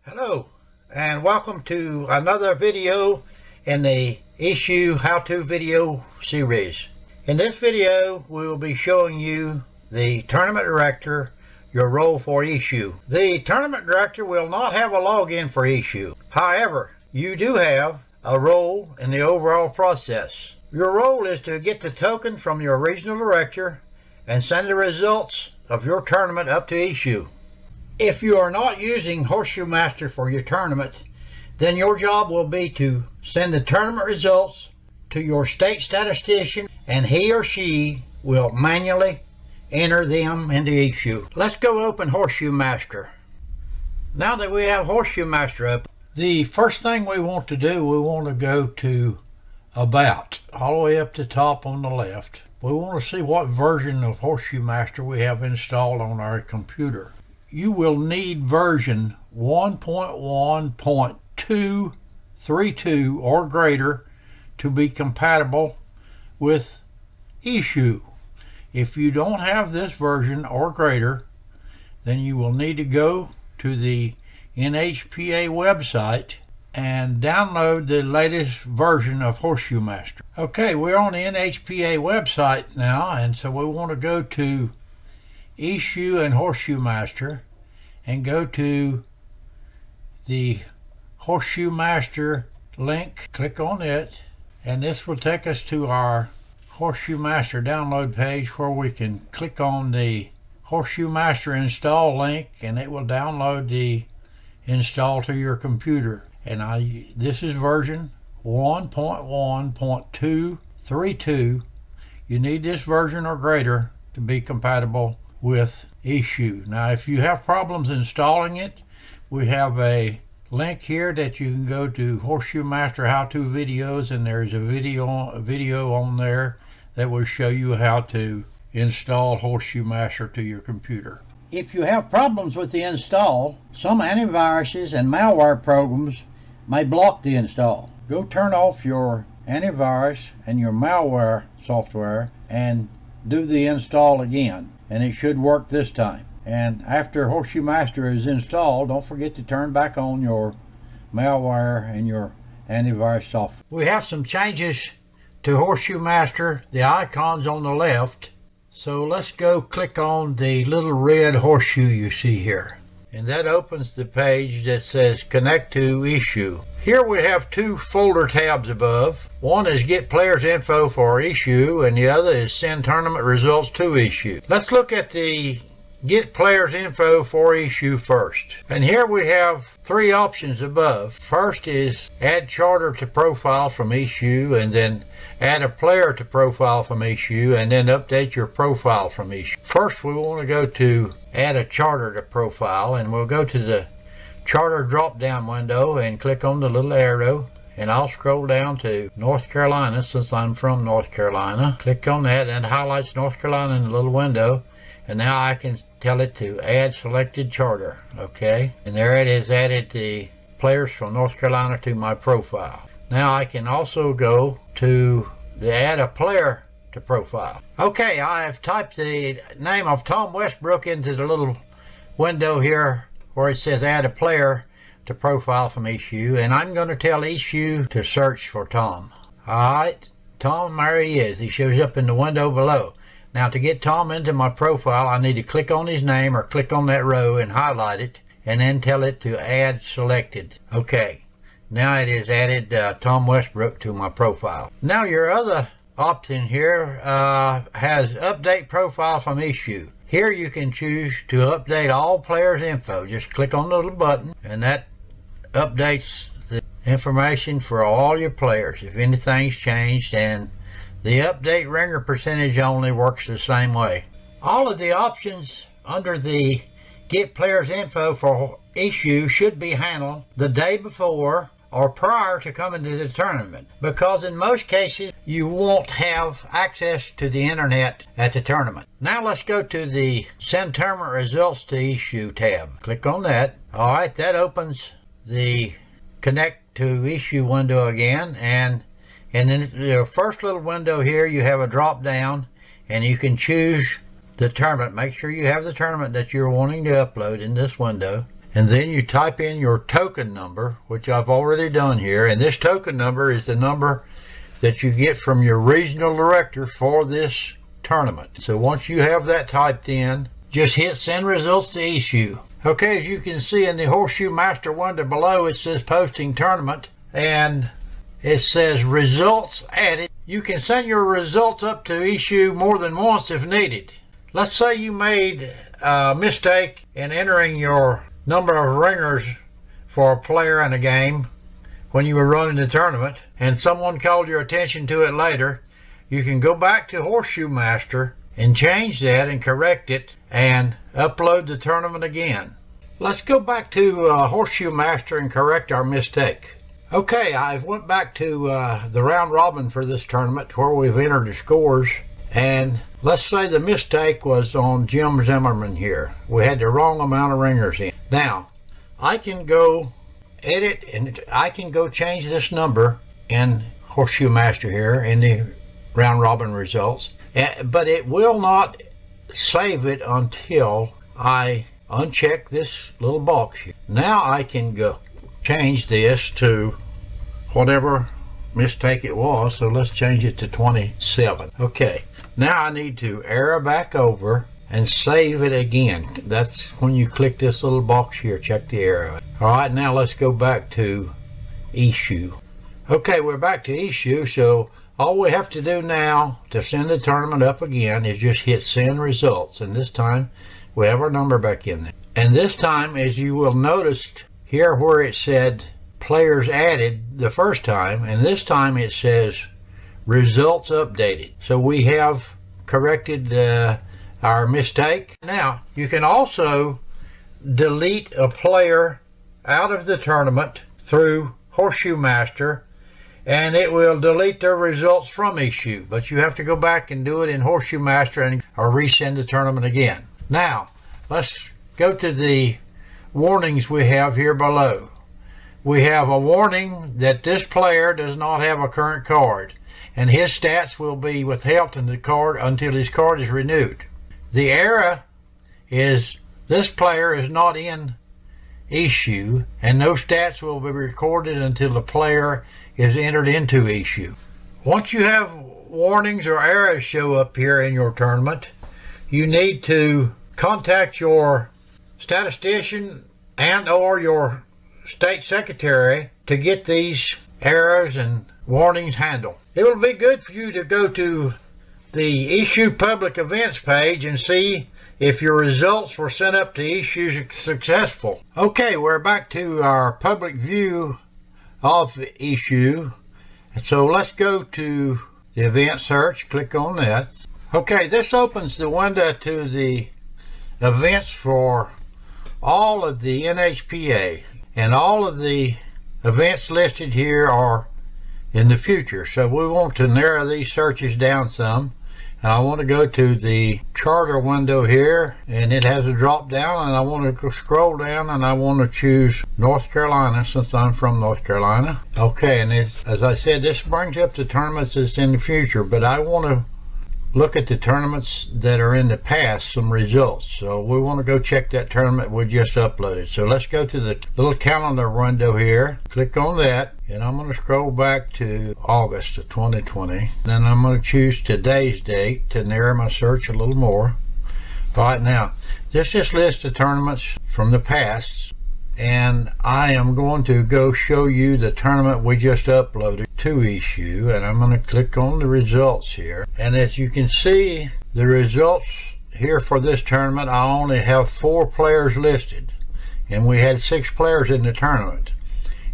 Hello and welcome to another video in the eShoe how-to video series. In this video we will be showing you the tournament director, your role for eShoe. The tournament director will not have a login for eShoe. However, you do have a role in the overall process. Your role is to get the token from your regional director and send the results of your tournament up to eShoe. If you are not using Horseshoe Master for your tournament, then your job will be to send the tournament results to your state statistician, and he or she will manually enter them into eShoe. Let's go open Horseshoe Master. Now that we have Horseshoe Master up, the first thing we want to do, we want to go to About, all the way up to the top on the left. We want to see what version of Horseshoe Master we have installed on our computer. You will need version 1.1.232 or greater to be compatible with eShoe. If you don't have this version or greater, then you will need to go to the NHPA website and download the latest version of Horseshoe Master. Okay, we're on the NHPA website now, and so we want to go to eShoe and Horseshoe Master and go to the Horseshoe Master link. Click on it, and this will take us to our Horseshoe Master download page where we can click on the Horseshoe Master install link, and it will download the install to your computer. And this is version 1.1.232. You need this version or greater to be compatible with eShoe. Now if you have problems installing it, we have a link here that you can go to Horseshoe Master how-to videos, and there's a video on there that will show you how to install Horseshoe Master to your computer. If you have problems with the install, some antiviruses and malware programs may block the install. Go turn off your antivirus and your malware software and do the install again, and it should work this time. And after Horseshoe Master is installed, don't forget to turn back on your malware and your antivirus software. We have some changes to Horseshoe Master, the icons on the left. So let's go click on the little red horseshoe you see here, and that opens the page that says Connect to eShoe. Here we have two folder tabs above. One is Get Players Info for eShoe, and the other is Send Tournament Results to eShoe. Let's look at the Get Players Info for eShoe first. And here we have three options above. First is Add Charter to Profile from eShoe, and then Add a Player to Profile from eShoe, and then Update your profile from eShoe. First we want to go to Add a Charter to Profile, and we'll go to the Charter drop-down window and click on the little arrow, and I'll scroll down to North Carolina since I'm from North Carolina. Click on that, and it highlights North Carolina in the little window, and now I can tell it to add selected charter. Okay, and there it is, added the players from North Carolina to my profile. Now I can also go to the Add a Player to Profile. Okay, I have typed the name of Tom Westbrook into the little window here where it says Add a Player to Profile from eShoe, and I'm going to tell eShoe to search for Tom. Alright, Tom, there he is. He shows up in the window below. Now to get Tom into my profile, I need to click on his name or click on that row and highlight it, and then tell it to add selected. Okay, now it has added Tom Westbrook to my profile. Now your other option here has Update Profile from eShoe. Here you can choose to update all players' info. Just click on the little button, and that updates the information for all your players if anything's changed, and the update ringer percentage only works the same way. All of the options under the Get Players Info for eShoe should be handled the day before or prior to coming to the tournament, because in most cases you won't have access to the internet at the tournament. Now let's go to the Send Tournament Results to eShoe tab. Click on that. Alright, that opens the Connect to eShoe window again, and in the first little window here you have a drop down, and you can choose the tournament. Make sure you have the tournament that you're wanting to upload in this window, and then you type in your token number, which I've already done here, and this token number is the number that you get from your regional director for this tournament. So once you have that typed in, just hit send results to eShoe. Okay, as you can see in the Horseshoe Master window below, it says posting tournament, and it says results added. You can send your results up to eShoe more than once if needed. Let's say you made a mistake in entering your number of ringers for a player in a game when you were running the tournament, and someone called your attention to it later. You can go back to Horseshoe Master and change that and correct it and upload the tournament again. Let's go back to Horseshoe Master and correct our mistake. Okay, I've went back to the round robin for this tournament where we've entered the scores, and let's say the mistake was on Jim Zimmerman here. We had the wrong amount of ringers in. Now, I can go edit and I can go change this number in Horseshoe Master here in the round robin results, but it will not save it until I uncheck this little box here. Now I can go change this to whatever mistake it was, so let's change it to 27. Okay, now I need to arrow back over and save it again. That's when you click this little box here, check the arrow. Alright, now let's go back to eShoe. Okay, we're back to eShoe, so all we have to do now to send the tournament up again is just hit send results, and this time we have our number back in there. And this time, as you will notice here where it said players added the first time, and this time it says results updated. So we have corrected our mistake. Now you can also delete a player out of the tournament through Horseshoe Master, and it will delete their results from eShoe, but you have to go back and do it in Horseshoe Master and or resend the tournament again. Now let's go to the warnings we have here below. We have a warning that this player does not have a current card, and his stats will be withheld in the card until his card is renewed. The error is this player is not in eShoe, and no stats will be recorded until the player is entered into eShoe. Once you have warnings or errors show up here in your tournament, you need to contact your statistician and or your state secretary to get these errors and warnings handled. It will be good for you to go to the eShoe public events page and see if your results were sent up to eShoe successful. Okay, we're back to our public view of eShoe. So let's go to the event search, click on that. Okay, this opens the window to the events for all of the NHPA, and all of the events listed here are in the future. So we want to narrow these searches down some, and I want to go to the charter window here, and it has a drop down, and I want to scroll down and I want to choose North Carolina since I'm from North Carolina. Okay, and as I said, this brings up the tournaments that's in the future, but I want to look at the tournaments that are in the past, some results. So we want to go check that tournament we just uploaded. So let's go to the little calendar window here, click on that, and I'm going to scroll back to August of 2020. Then I'm going to choose today's date to narrow my search a little more. Right now, this just lists the tournaments from the past, and I am going to go show you the tournament we just uploaded to eShoe, and I'm going to click on the results here. And as you can see, the results here for this tournament, I only have 4 players listed, and we had 6 players in the tournament.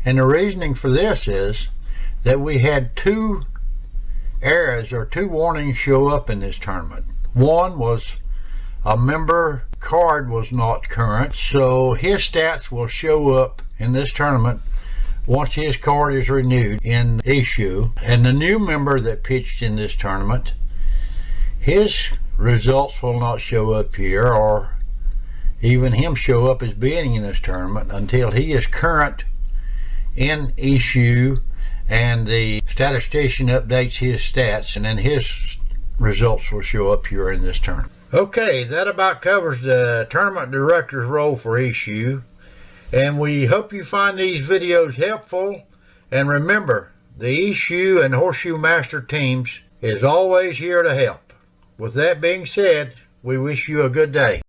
And the reasoning for this is that we had 2 errors or 2 warnings show up in this tournament. One was a member card was not current, so his stats will show up in this tournament once his card is renewed in eShoe. And the new member that pitched in this tournament, his results will not show up here, or even him show up as being in this tournament until he is current in eShoe and the statistician updates his stats, and then his results will show up here in this tournament. Okay, that about covers the tournament director's role for eShoe. And we hope you find these videos helpful. And remember, the eShoe and Horseshoe Master teams is always here to help. With that being said, we wish you a good day.